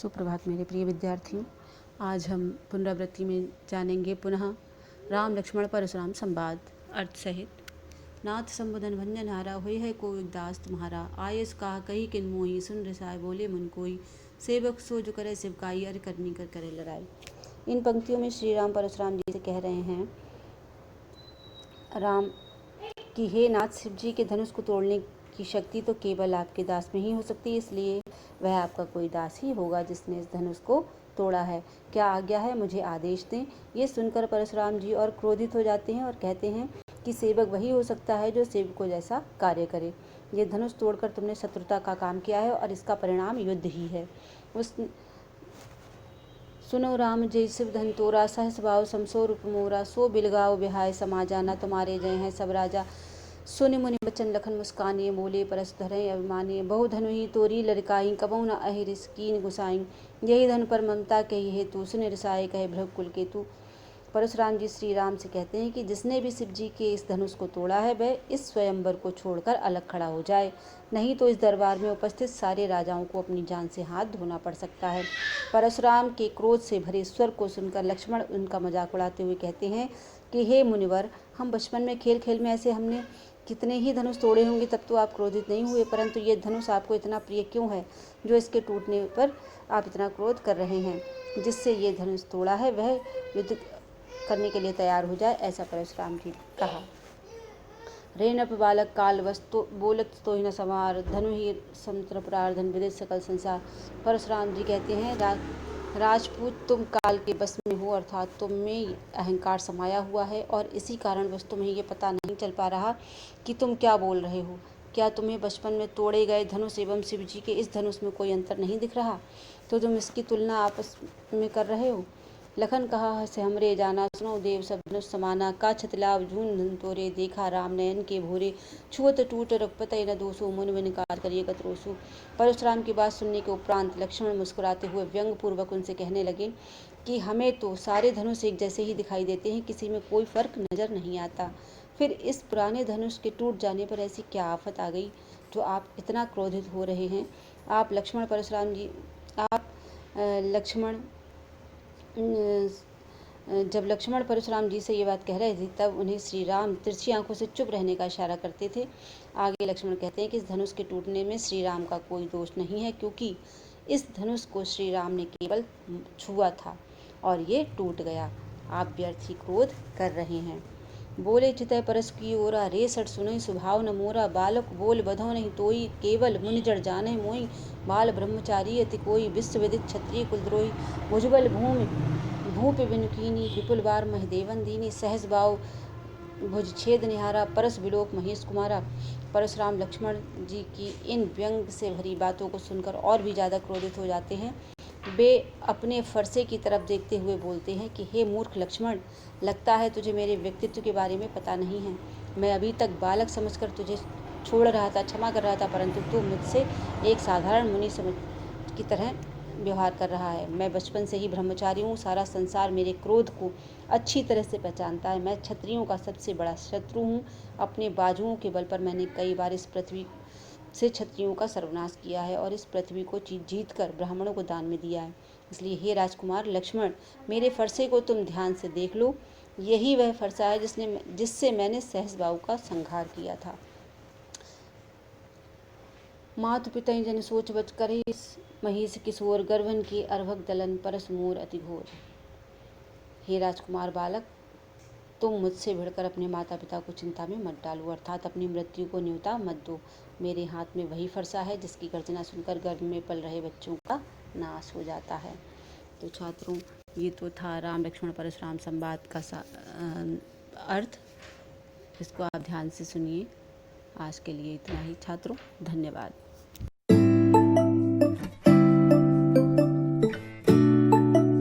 सुप्रभात मेरे प्रिय विद्यार्थियों। आज हम पुनरावृत्ति में जानेंगे पुनः राम लक्ष्मण परशुराम संवाद अर्थ सहित। नाथ संबोधन भंजन हारा हुई है कोई दास तुम्हारा, आयस कहा कही किन मोही, सुन रिसाए बोले मन कोई, सेवक सो जो करे शिवकाई, अरे करनी कर करे लड़ाई। इन पंक्तियों में श्री राम परशुराम जी से कह रहे हैं राम कि हे नाथ, शिव जी के धनुष को तोड़ने की शक्ति तो केवल आपके दास में ही हो सकती है, इसलिए वह आपका कोई दास ही होगा जिसने इस धनुष को तोड़ा है। क्या आज्ञा है, मुझे आदेश दें। ये सुनकर परशुराम जी और क्रोधित हो जाते हैं और कहते हैं कि सेवक वही हो सकता है जो सेवकों जैसा कार्य करे। ये धनुष तोड़कर तुमने शत्रुता का काम किया है और इसका परिणाम युद्ध ही है। सुनो राम जय शिव धन तोरा, सहस भाव समसो रूप मोरा, सो बिलगाओ बिहाय समाजा, न तुम्हारे जय हैं सब राजा। सुनि मुनि बचन लखन मुस्कानिए, बोले परस धरय अभिमानिए, बहु धनु ही तोरी लड़काई, कबहु न अहिरिस कीन गुसाई, यही धन पर ममता कही हेतु, सुनि रिसाए कहे भृग कुल केतु। परशुराम जी श्री राम से कहते हैं कि जिसने भी शिव जी के इस धनुष को तोड़ा है वह इस स्वयंवर को छोड़कर अलग खड़ा हो जाए, नहीं तो इस दरबार में उपस्थित सारे राजाओं को अपनी जान से हाथ धोना पड़ सकता है। परशुराम के क्रोध से भरे स्वर को सुनकर लक्ष्मण उनका मजाक उड़ाते हुए कहते हैं कि हे मुनिवर, हम बचपन में खेल खेल में ऐसे हमने कितने ही धनुष तोड़े होंगे, तब तो आप क्रोधित नहीं हुए, परंतु ये धनुष आपको इतना प्रिय क्यों है जो इसके टूटने पर आप इतना क्रोध कर रहे हैं। जिससे ये धनुष तोड़ा है वह युद्ध करने के लिए तैयार हो जाए, ऐसा परशुराम जी कहा। रे नप बालक काल वस्तु बोलत तो ही न समार, धनु ही समुद्र प्रार्धन विदित सकल संसार। परशुराम जी कहते हैं राजपूत, तुम काल के बस में हो, अर्थात तुम में अहंकार समाया हुआ है और इसी कारणवश तुम्हें ये पता नहीं चल पा रहा कि तुम क्या बोल रहे हो। क्या तुम्हें बचपन में तोड़े गए धनुष एवं शिव जी के इस धनुष में कोई अंतर नहीं दिख रहा, तो तुम इसकी तुलना आपस में कर रहे हो। लखन कहा से हमरे जाना, सुनो देव सब धनुष समाना, का छतलाव झून धन तोरे, देखा राम नयन के भोरे, छुअत टूट रघुपत न दोषो, मुन विनकार करिए कतरोसु। परशुराम की बात सुनने के उपरांत लक्ष्मण मुस्कुराते हुए व्यंग पूर्वक उनसे कहने लगे कि हमें तो सारे धनुष एक जैसे ही दिखाई देते हैं, किसी में कोई फर्क नजर नहीं आता। फिर इस पुराने धनुष के टूट जाने पर ऐसी क्या आफत आ गई जो आप इतना क्रोधित हो रहे हैं। आप लक्ष्मण परशुराम जी जब लक्ष्मण परशुराम जी से ये बात कह रहे थे तब उन्हें श्री राम तिरछी आंखों से चुप रहने का इशारा करते थे। आगे लक्ष्मण कहते हैं कि इस धनुष के टूटने में श्री राम का कोई दोष नहीं है, क्योंकि इस धनुष को श्री राम ने केवल छुआ था और ये टूट गया। आप व्यर्थ ही क्रोध कर रहे हैं। बोले चितय परस की ओरा, रे सट सुनई स्वभाव न मोरा, बालक बोल बधो नहीं तोई, केवल मुनि जड़ जाने मोई, बाल ब्रह्मचारी अति कोई, विश्व विदित क्षत्रिय कुलद्रोही, भुजबल भूपि विनुकीनी, विपुल बार महदेवन दीनी, सहस भाव भुज छेद निहारा, परस विलोक महेश कुमारा। परशुराम लक्ष्मण जी की इन व्यंग से भरी बातों को सुनकर और भी ज्यादा क्रोधित हो जाते हैं। वे अपने फरसे की तरफ देखते हुए बोलते हैं कि हे मूर्ख लक्ष्मण, लगता है तुझे मेरे व्यक्तित्व के बारे में पता नहीं है। मैं अभी तक बालक समझकर तुझे छोड़ रहा था, क्षमा कर रहा था, परंतु तू मुझसे एक साधारण मुनि समझ की तरह व्यवहार कर रहा है। मैं बचपन से ही ब्रह्मचारी हूँ, सारा संसार मेरे क्रोध को अच्छी तरह से पहचानता है। मैं क्षत्रियों का सबसे बड़ा शत्रु हूँ। अपने बाजुओं के बल पर मैंने कई बार इस पृथ्वी से क्षत्रियों का सर्वनाश किया है और इस पृथ्वी को जीत कर ब्राह्मणों को दान में दिया है। इसलिए हे राजकुमार लक्ष्मण, मेरे फरसे को तुम ध्यान से देख लो। यही वह फरसा है जिससे मैंने सहस्बाहु का संहार किया था। मातु पितई जन सोच बच कर महिष किशोर, गर्भन की अर्भक दलन परस मोर अति घोर। हे राजकुमार बालक, तुम मुझसे भिड़कर अपने माता पिता को चिंता में मत डालो, अर्थात अपनी मृत्यु को न्योता मत दो। मेरे हाथ में वही फरसा है जिसकी गर्जना सुनकर गर्भ में पल रहे बच्चों का नाश हो जाता है। तो छात्रों, ये तो था राम लक्ष्मण परशुराम संवाद का अर्थ। इसको आप ध्यान से सुनिए। आज के लिए इतना ही छात्रों, धन्यवाद।